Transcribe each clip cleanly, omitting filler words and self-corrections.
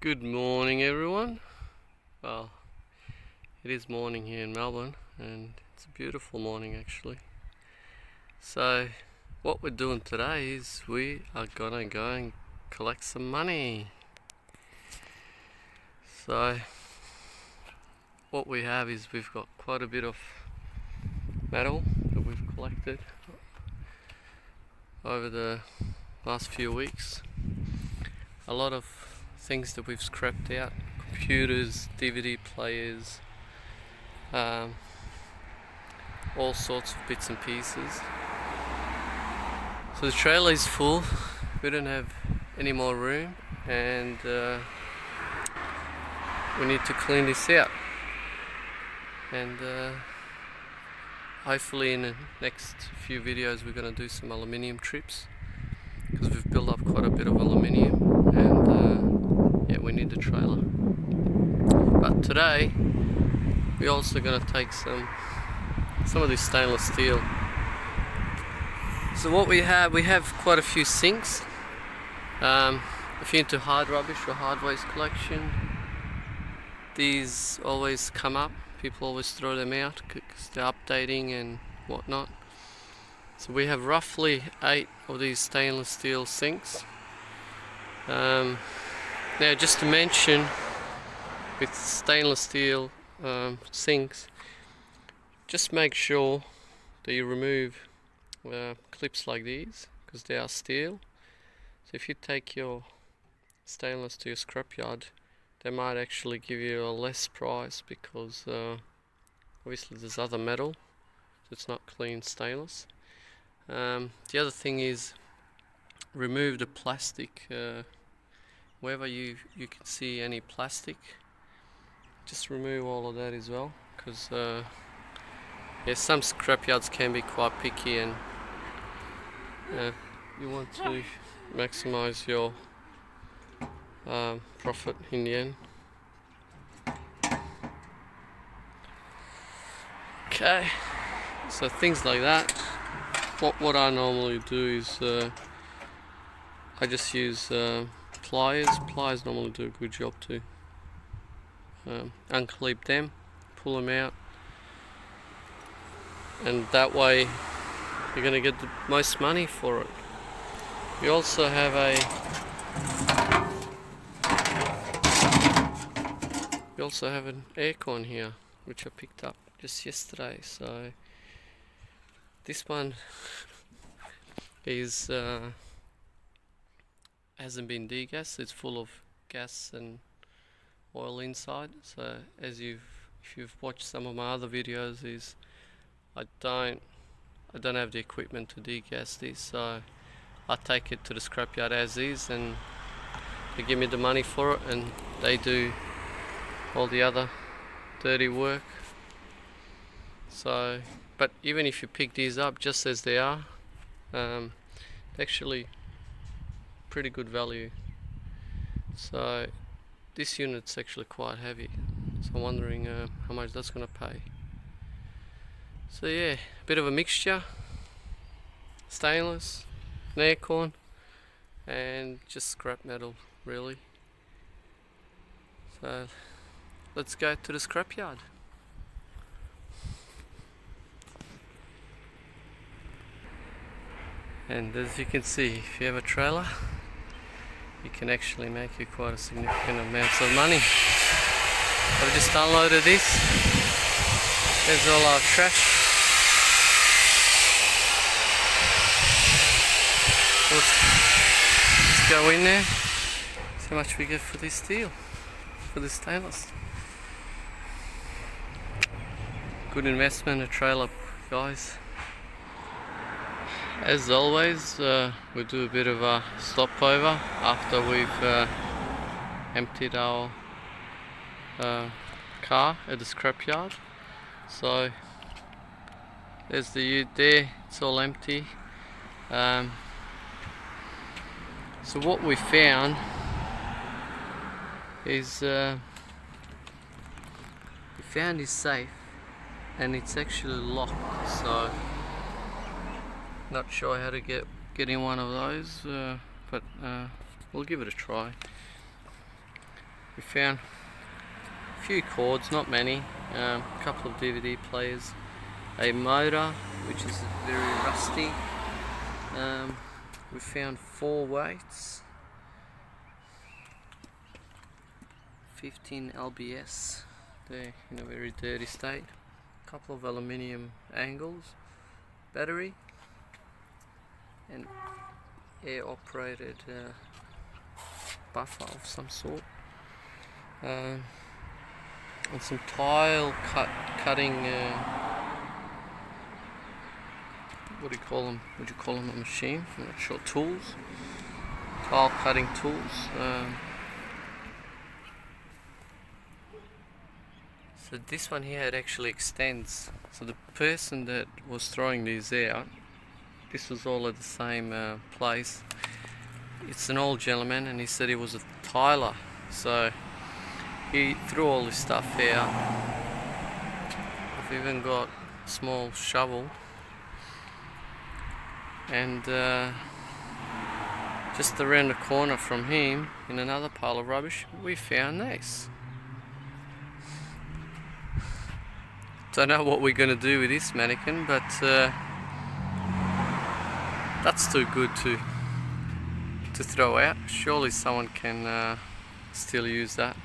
Good morning, everyone. Well, it is morning here in Melbourne, and it's a beautiful morning actually. So, what we're doing today is we are gonna go and collect some money. So, what we have is we've got quite a bit of metal that we've collected over the last few weeks. A lot of things that we've scrapped out: computers, DVD players, all sorts of bits and pieces. So the trailer is full, we don't have any more room, and we need to clean this out, and hopefully in the next few videos we're going to do some aluminium trips, because we've built up quite a bit of aluminium, and yeah, we need the trailer. But today we're also going to take some of this stainless steel. So what we have quite a few sinks. If you're into hard rubbish or hard waste collection, these always come up. People always throw them out because they're updating and whatnot. So we have roughly 8 of these stainless steel sinks. Now, just to mention, with stainless steel sinks, just make sure that you remove clips like these, because they are steel. So if you take your stainless to your scrapyard, they might actually give you a less price, because obviously there's other metal, so it's not clean stainless. The other thing is, remove the plastic. Wherever you can see any plastic, just remove all of that as well, because yeah, some scrapyards can be quite picky, and you want to maximize your profit in the end. Okay, so things like that. What I normally do is I just use pliers. Pliers normally do a good job to unclip them, pull them out, and that way you're going to get the most money for it. We also have an aircon here, which I picked up just yesterday. So this one is hasn't been degassed. It's full of gas and oil inside. So if you've watched some of my other videos, is I don't have the equipment to degas this, so I take it to the scrapyard as is, and they give me the money for it, and they do all the other dirty work. So, but even if you pick these up just as they are, actually pretty good value. So this unit's actually quite heavy, so I'm wondering how much that's going to pay. So yeah, a bit of a mixture: stainless, an aircon, and just scrap metal really. So let's go to the scrapyard. And as you can see, if you have a trailer, you can actually make you quite a significant amount of money. I've just unloaded this. There's all our trash. Let's go in there. See how much we get for this steel, for this stainless. Good investment, a trailer, guys. As always, we do a bit of a stopover after we've emptied our car at the scrapyard. So there's the ute there, it's all empty. So what we found is we found this safe, and it's actually locked, so not sure how to get in one of those, but we'll give it a try. We found a few cords, not many, a couple of DVD players, a motor which is very rusty. We found 4 weights, 15 LBS, they're in a very dirty state, a couple of aluminium angles, battery, and air operated buffer of some sort, and some tile cutting, what do you call them? Would you call them a machine? I'm not sure. Tools, tile cutting tools. So this one here, it actually extends. So the person that was throwing these out, this was all at the same place. It's an old gentleman, and he said he was a tiler, so he threw all this stuff out. I've even got a small shovel, and just around the corner from him, in another pile of rubbish, we found this. Don't know what we're going to do with this mannequin, but that's too good to throw out. Surely someone can still use that.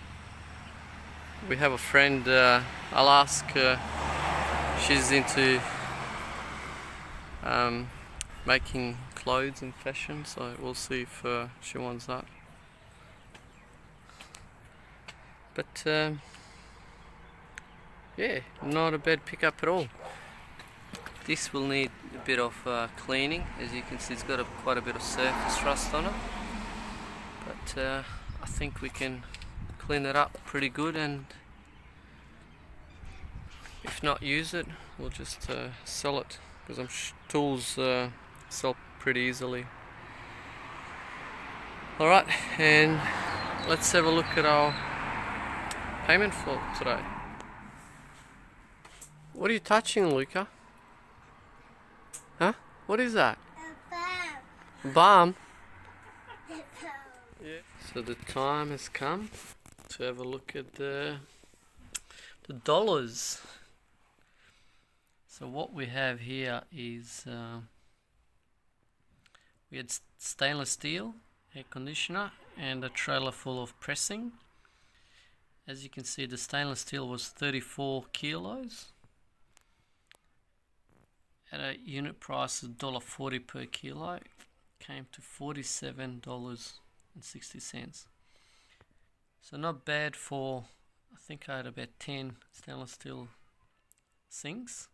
We have a friend, I'll ask, she's into making clothes and fashion, so we'll see if she wants that. But yeah, not a bad pickup at all. This will need a bit of cleaning. As you can see, it's got quite a bit of surface rust on it, but I think we can clean it up pretty good, and if not use it, we'll just sell it, because tools sell pretty easily. Alright, and let's have a look at our payment for today. What are you touching, Luca? Huh? What is that? A balm. Yeah. So the time has come to have a look at the dollars. So what we have here is we had stainless steel, air conditioner, and a trailer full of pressing. As you can see, the stainless steel was 34 kilos at a unit price of $1.40 per kilo. Came to $47.60. So not bad for, I think I had about 10 stainless steel sinks.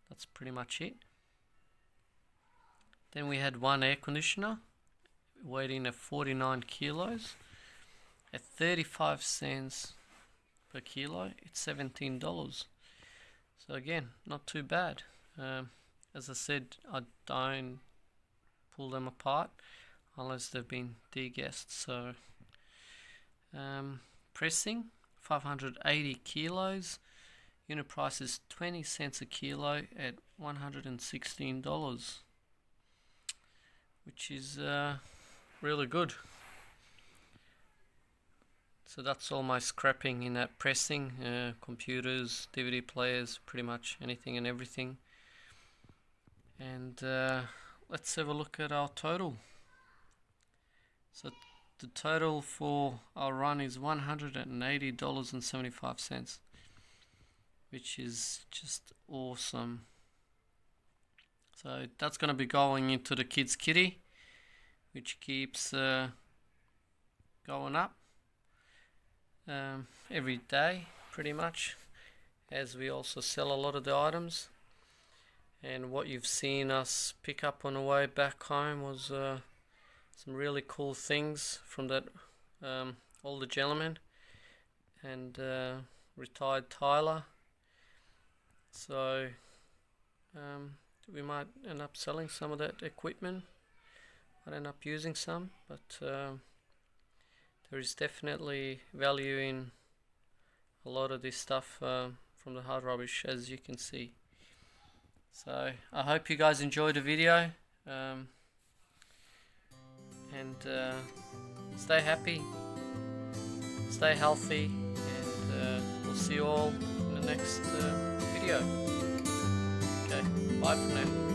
That's pretty much it. Then we had one air conditioner weighing at 49 kilos at 35 cents per kilo. It's $17. So again, not too bad. As I said, I don't pull them apart unless they've been degassed. So pressing 580 kilos, unit price is 20 cents a kilo at $116, which is really good. So that's all my scrapping in that pressing, computers, DVD players, pretty much anything and everything. And let's have a look at our total. So the total for our run is $180.75, which is just awesome. So that's going to be going into the kids' kitty, which keeps going up every day pretty much, as we also sell a lot of the items. And what you've seen us pick up on the way back home was some really cool things from that older gentleman and retired tiler. So we might end up selling some of that equipment, might end up using some, but there is definitely value in a lot of this stuff from the hard rubbish, as you can see. So I hope you guys enjoyed the video, and stay happy, stay healthy, and we'll see you all in the next video. Okay, bye for now.